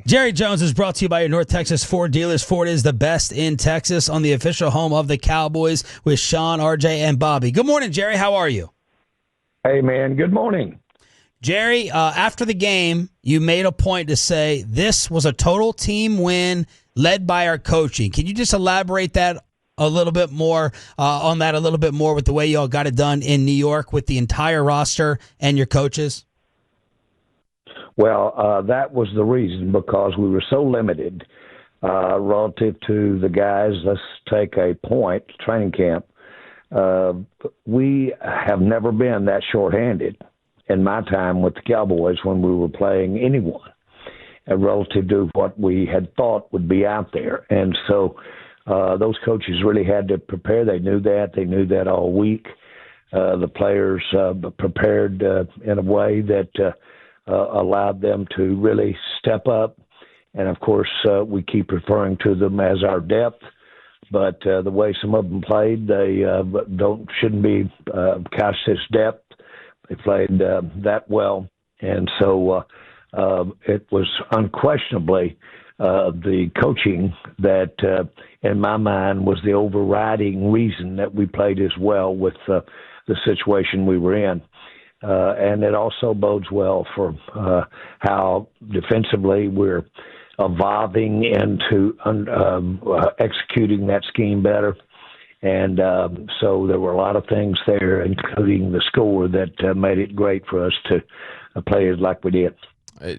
Jerry Jones is brought to you by your North Texas Ford dealers. Ford is the best in Texas, on the official home of the Cowboys, with Sean, RJ, and Bobby. Good morning, Jerry. How are you? Hey, man. Good morning. Jerry, after the game, you made a point to say this was a total team win led by our coaching. Can you just elaborate that a little bit more on that a little bit more with the way y'all got it done in New York with the entire roster and your coaches? Well, that was the reason, because we were so limited relative to the guys. Let's take a point, training camp. We have never been that shorthanded in my time with the Cowboys when we were playing anyone relative to what we had thought would be out there. And so those coaches really had to prepare. They knew that. They knew that all week. The players prepared in a way that allowed them to really step up. And, of course, we keep referring to them as our depth. But the way some of them played, they shouldn't be cast as depth. They played that well. And so it was unquestionably the coaching that, in my mind, was the overriding reason that we played as well with the situation we were in. And it also bodes well for how defensively we're evolving into executing that scheme better. And so there were a lot of things there, including the score, that made it great for us to play it like we did.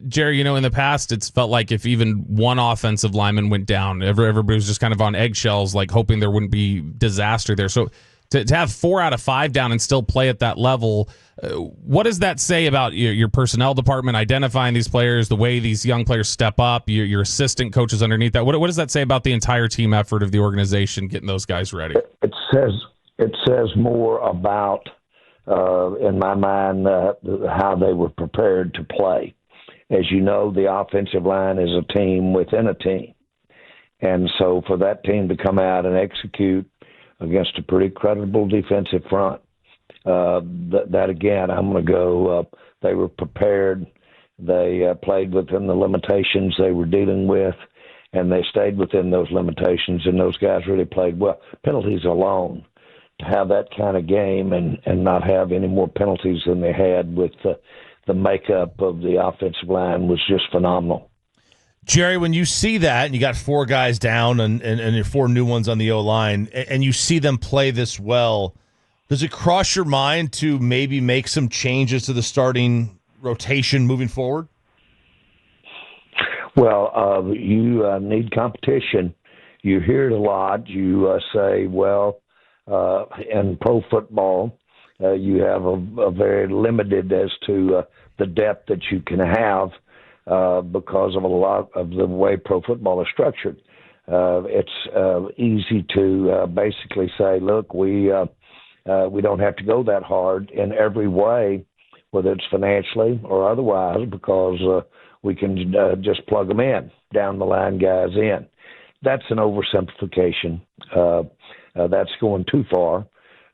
Jerry, in the past, it's felt like if even one offensive lineman went down, everybody was just kind of on eggshells, like hoping there wouldn't be disaster there. So to have 4 out of 5 down and still play at that level, what does that say about your personnel department, identifying these players, the way these young players step up, your assistant coaches underneath that? What does that say about the entire team effort of the organization getting those guys ready? It says more about, in my mind, how they were prepared to play. As you know, the offensive line is a team within a team. And so for that team to come out and execute against a pretty credible defensive front, that again, I'm going to go, they were prepared. They played within the limitations they were dealing with, and they stayed within those limitations, and those guys really played well. Penalties alone, to have that kind of game and not have any more penalties than they had with the makeup of the offensive line was just phenomenal. Jerry, when you see that, and you got 4 guys down and 4 new ones on the O-line, and you see them play this well, does it cross your mind to maybe make some changes to the starting rotation moving forward? Well, you need competition. You hear it a lot. You say, well, in pro football, you have a very limited as to the depth that you can have because of a lot of the way pro football is structured. It's easy to basically say, look, we don't have to go that hard in every way, whether it's financially or otherwise, because we can just plug them in, down the line guys in. That's an oversimplification. That's going too far.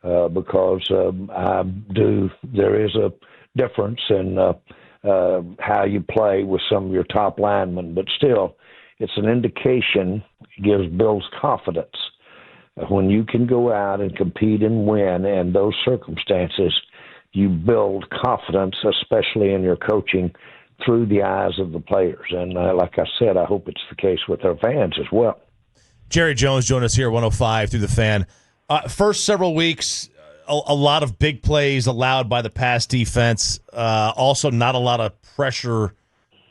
Because there is a difference in how you play with some of your top linemen, but still, it's an indication, builds confidence. When you can go out and compete and win in those circumstances, you build confidence, especially in your coaching, through the eyes of the players. And like I said, I hope it's the case with our fans as well. Jerry Jones joined us here at 105 through the Fan. First several weeks, a lot of big plays allowed by the pass defense. Also, not a lot of pressure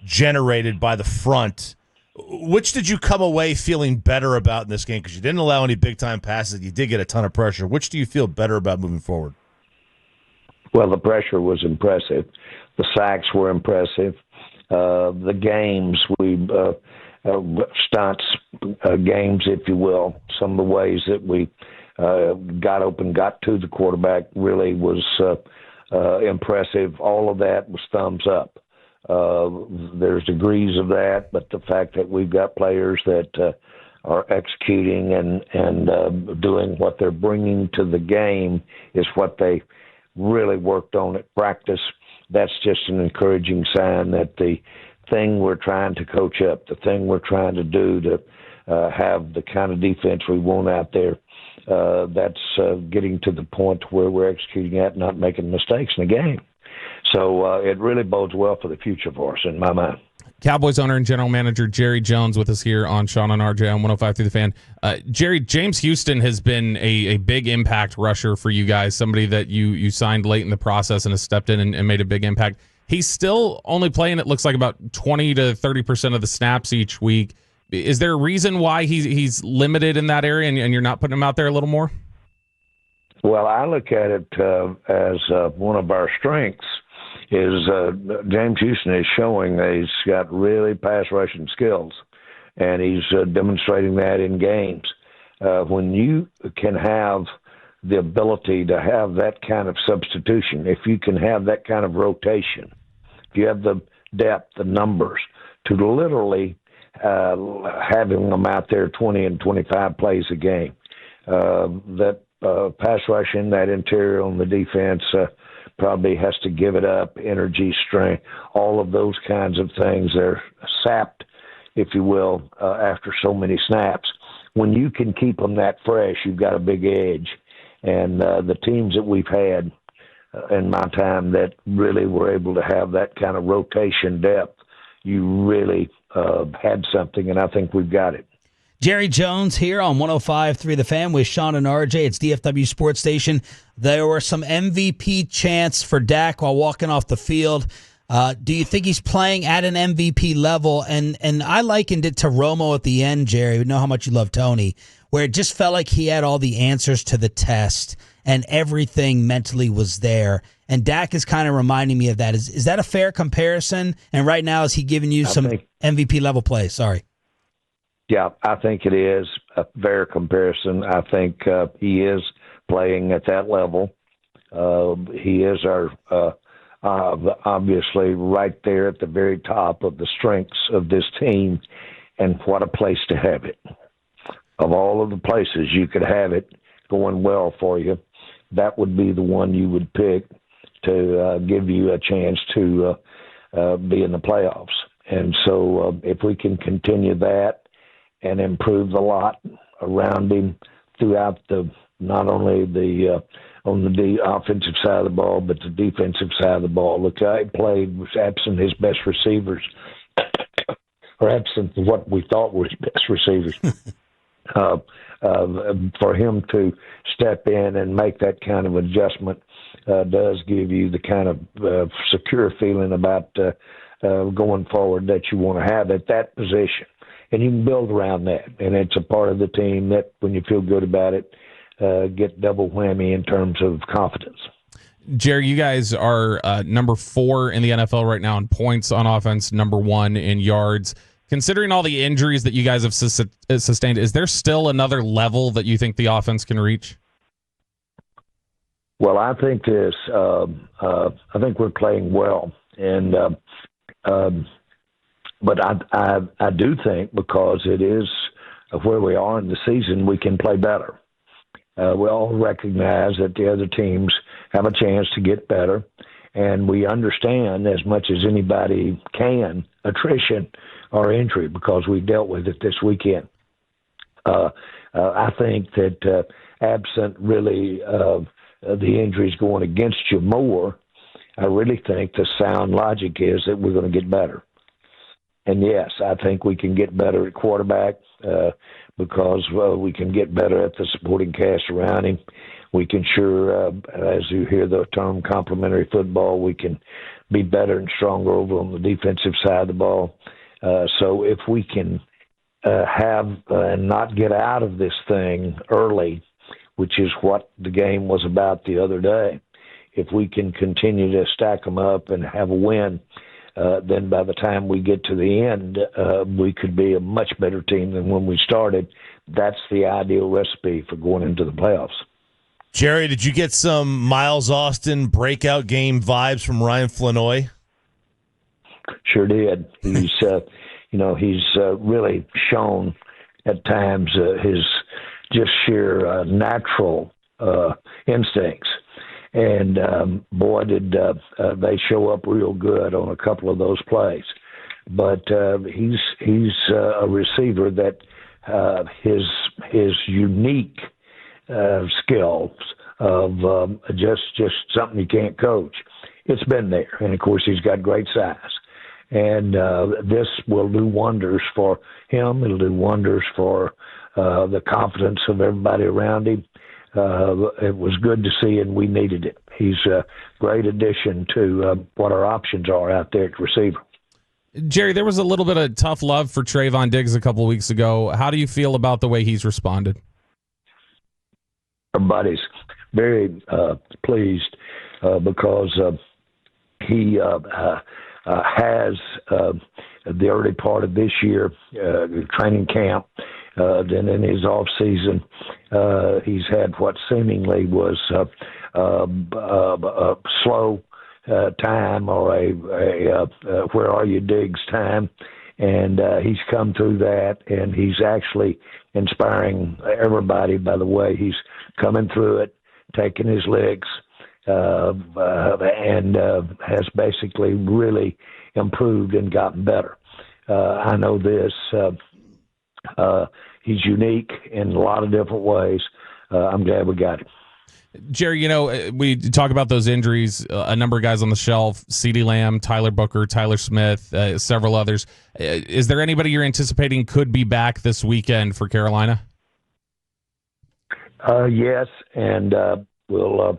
generated by the front. Which did you come away feeling better about in this game? Because you didn't allow any big-time passes. You did get a ton of pressure. Which do you feel better about moving forward? Well, the pressure was impressive. The sacks were impressive. The games, stunts games, if you will, some of the ways that we got open, got to the quarterback really was impressive. All of that was thumbs up. There's degrees of that, but the fact that we've got players that are executing and doing what they're bringing to the game is what they really worked on at practice. That's just an encouraging sign that the thing we're trying to coach up, the thing we're trying to do to have the kind of defense we want out there. That's getting to the point where we're executing at, not making mistakes in the game. So it really bodes well for the future for us, in my mind. Cowboys owner and general manager Jerry Jones with us here on Sean and RJ on 105 through the Fan. Jerry, James Houston has been a big impact rusher for you guys, somebody that you signed late in the process and has stepped in and made a big impact. He's still only playing, it looks like, about 20 to 30% of the snaps each week. Is there a reason why he's limited in that area and you're not putting him out there a little more? Well, I look at it as one of our strengths is James Houston is showing that he's got really pass rushing skills, and he's demonstrating that in games. When you can have the ability to have that kind of substitution, if you can have that kind of rotation, if you have the depth, the numbers, to literally having them out there 20 and 25 plays a game, that pass rushing, that interior on the defense probably has to give it up, energy, strength, all of those kinds of things are sapped, if you will, after so many snaps. When you can keep them that fresh, you've got a big edge. And the teams that we've had in my time that really were able to have that kind of rotation depth, you really had something, and I think we've got it. Jerry Jones here on 105.3 The Fan with Sean and RJ. It's DFW Sports Station. There were some MVP chants for Dak while walking off the field. Do you think he's playing at an MVP level? And I likened it to Romo at the end, Jerry. We know how much you love Tony, where it just felt like he had all the answers to the test and everything mentally was there. And Dak is kind of reminding me of that. Is that a fair comparison? And right now, is he giving you some MVP level play? Sorry. Yeah, I think it is a fair comparison. I think he is playing at that level. He is our obviously right there at the very top of the strengths of this team, and what a place to have it. Of all of the places you could have it going well for you, that would be the one you would pick to give you a chance to be in the playoffs. And so if we can continue that and improve the lot around him throughout not only on the offensive side of the ball, but the defensive side of the ball. Look, I played was absent his best receivers, or absent what we thought were his best receivers. For him to step in and make that kind of adjustment does give you the kind of secure feeling about going forward that you want to have at that position. And you can build around that. And it's a part of the team that, when you feel good about it, get double whammy in terms of confidence. Jerry, you guys are number 4 in the NFL right now in points on offense, number 1 in yards. Considering all the injuries that you guys have sustained, is there still another level that you think the offense can reach? Well, I think I think we're playing well. And but I do think, because it is where we are in the season, we can play better. We all recognize that the other teams have a chance to get better, and we understand as much as anybody can attrition or injury, because we dealt with it this weekend. I think that absent really the injuries going against you more, I really think the sound logic is that we're going to get better. And yes, I think we can get better at quarterback because we can get better at the supporting cast around him. We can as you hear the term complementary football, we can be better and stronger over on the defensive side of the ball. So if we can have and not get out of this thing early, which is what the game was about the other day, if we can continue to stack them up and have a win, then by the time we get to the end, we could be a much better team than when we started. That's the ideal recipe for going into the playoffs. Jerry, did you get some Miles Austin breakout game vibes from Ryan Flanoy? Sure did. He's, he's really shown at times his just sheer natural instincts. And, boy, did they show up real good on a couple of those plays. but he's a receiver that his unique skills of just something you can't coach. It's been there, and of course he's got great size, and this will do wonders for him. It'll do wonders for the confidence of everybody around him. It was good to see, and we needed it. He's a great addition to what our options are out there at receiver. Jerry, there was a little bit of tough love for Trayvon Diggs a couple weeks ago. How do you feel about the way he's responded? Everybody's very pleased because he has the early part of this year training camp. Then in his off season, he's had what seemingly was a slow time or a where are you Diggs time, and he's come through that, and he's actually inspiring everybody by the way he's coming through it, taking his licks, and has basically really improved and gotten better. I know this. He's unique in a lot of different ways. I'm glad we got him. Jerry, you know, we talk about those injuries, a number of guys on the shelf, CeeDee Lamb, Tyler Booker, Tyler Smith, several others. Is there anybody you're anticipating could be back this weekend for Carolina? Yes, and we'll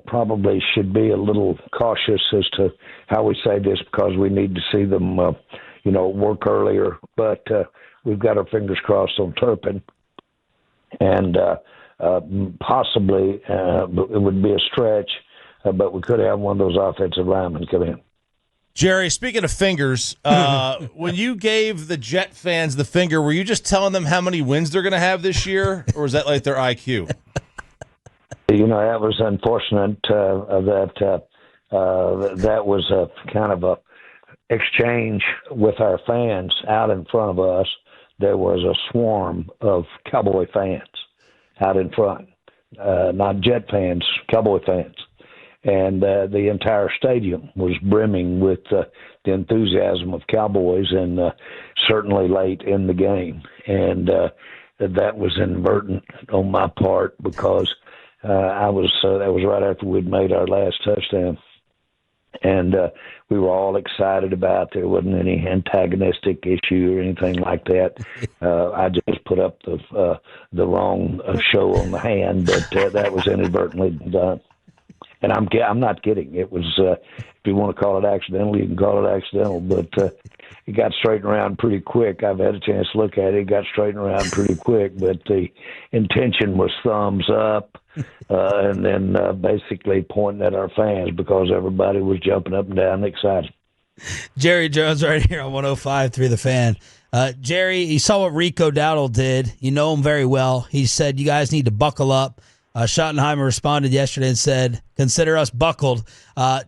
probably should be a little cautious as to how we say this because we need to see them, work earlier. But we've got our fingers crossed on Turpin, and possibly it would be a stretch, but we could have one of those offensive linemen come in. Jerry, speaking of fingers, when you gave the Jet fans the finger, were you just telling them how many wins they're going to have this year, or was that like their IQ? That was unfortunate that was a kind of a exchange with our fans out in front of us. There was a swarm of Cowboy fans out in front, not Jet fans, Cowboy fans. And the entire stadium was brimming with the enthusiasm of Cowboys, and certainly late in the game. And that was inadvertent on my part because that was right after we'd made our last touchdown. And we were all excited about. There wasn't any antagonistic issue or anything like that. I just put up the wrong show on the hand, but that was inadvertently done. And I'm not kidding. It was, if you want to call it accidental, you can call it accidental. But it got straightened around pretty quick. I've had a chance to look at it. It got straightened around pretty quick. But the intention was thumbs up, and then basically pointing at our fans because everybody was jumping up and down excited. Jerry Jones right here on 105 through the Fan. Jerry, you saw what Rico Dowdle did. You know him very well. He said, you guys need to buckle up. Schottenheimer responded yesterday and said, consider us buckled.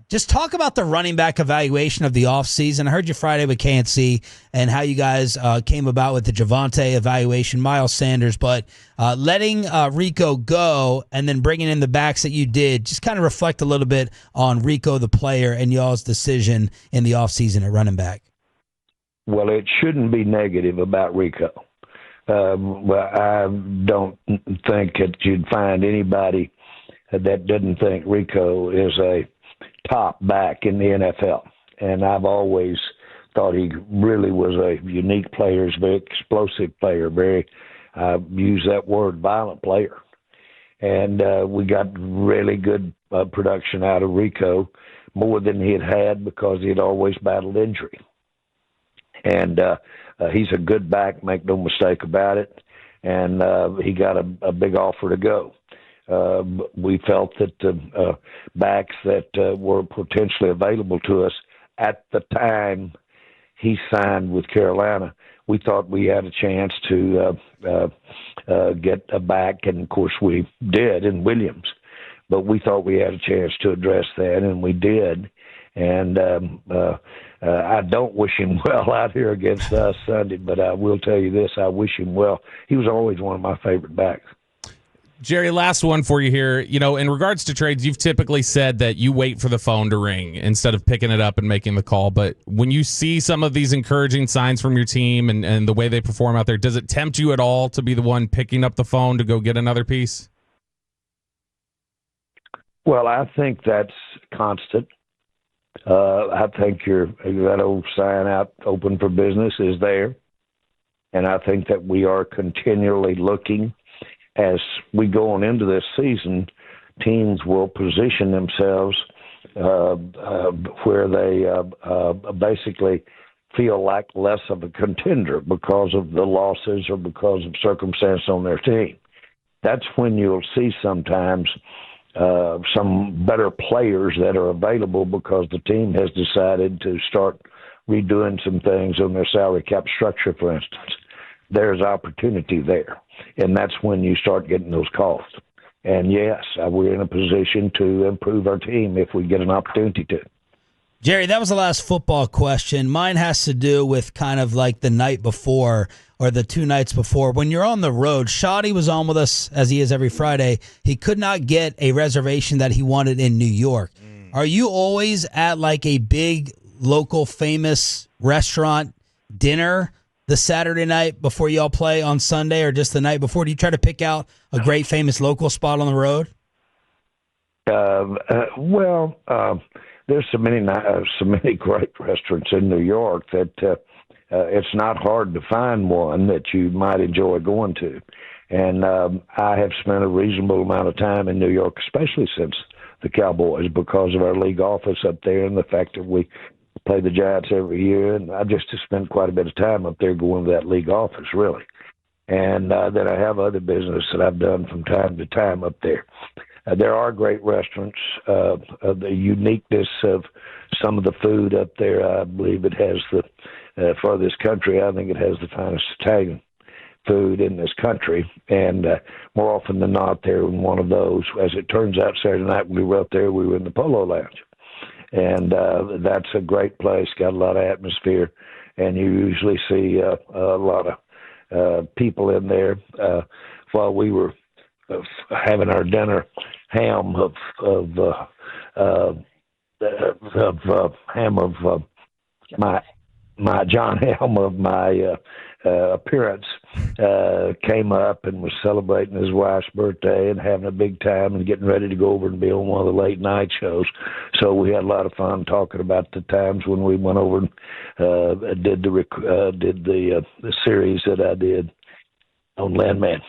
Just talk about the running back evaluation of the offseason. I heard you Friday with KNC and how you guys came about with the Javonte evaluation, Miles Sanders, but letting Rico go and then bringing in the backs that you did, just kind of reflect a little bit on Rico the player and y'all's decision in the offseason at running back. Well, it shouldn't be negative about Rico. Well, I don't think that you'd find anybody that didn't think Rico is a top back in the NFL. And I've always thought he really was a unique player, a very explosive player, very, use that word, violent player. And we got really good production out of Rico, more than he had because he had always battled injury. And he's a good back, make no mistake about it. And he got a big offer to go. We felt that the backs that were potentially available to us at the time he signed with Carolina, we thought we had a chance to get a back, and of course we did in Williams. But we thought we had a chance to address that, and we did. And I don't wish him well out here against us Sunday, but I will tell you this, I wish him well. He was always one of my favorite backs. Jerry, last one for you here. You know, in regards to trades, you've typically said that you wait for the phone to ring instead of picking it up and making the call. But when you see some of these encouraging signs from your team and the way they perform out there, does it tempt you at all to be the one picking up the phone to go get another piece? Well, I think that's constant. I think that old sign out, open for business, is there. And I think that we are continually looking. As we go on into this season, teams will position themselves where they basically feel like less of a contender because of the losses or because of circumstance on their team. That's when you'll see sometimes some better players that are available because the team has decided to start redoing some things on their salary cap structure, for instance. There's opportunity there, and that's when you start getting those calls. And, yes, we're in a position to improve our team if we get an opportunity to. Jerry, that was the last football question. Mine has to do with kind of like the night before or the 2 nights before. When you're on the road, Shoddy was on with us, as he is every Friday. He could not get a reservation that he wanted in New York. Are you always at like a big local famous restaurant dinner the Saturday night before y'all play on Sunday, or just the night before? Do you try to pick out a great famous local spot on the road? There's so many great restaurants in New York that it's not hard to find one that you might enjoy going to. And I have spent a reasonable amount of time in New York, especially since the Cowboys, because of our league office up there and the fact that we play the Giants every year. And I just have spent quite a bit of time up there going to that league office, really. And then I have other business that I've done from time to time up there. There are great restaurants. The uniqueness of some of the food up there, I believe it has for this country, I think it has the finest Italian food in this country. And more often than not, they're in one of those. As it turns out, Saturday night when we were up there, we were in the Polo Lounge. And that's a great place, got a lot of atmosphere. And you usually see a lot of people in there. While we were having our dinner, ham of John Ham of my appearance came up and was celebrating his wife's birthday and having a big time and getting ready to go over and be on one of the late night shows. So we had a lot of fun talking about the times when we went over and did the series that I did on Landman.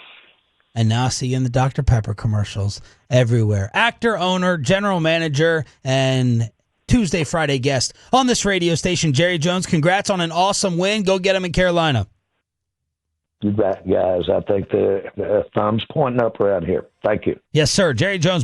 And now I see you in the Dr. Pepper commercials everywhere. Actor, owner, general manager, and Tuesday, Friday guest on this radio station, Jerry Jones. Congrats on an awesome win. Go get him in Carolina. You bet, guys. I think the thumb's pointing up around here. Thank you. Yes, sir. Jerry Jones.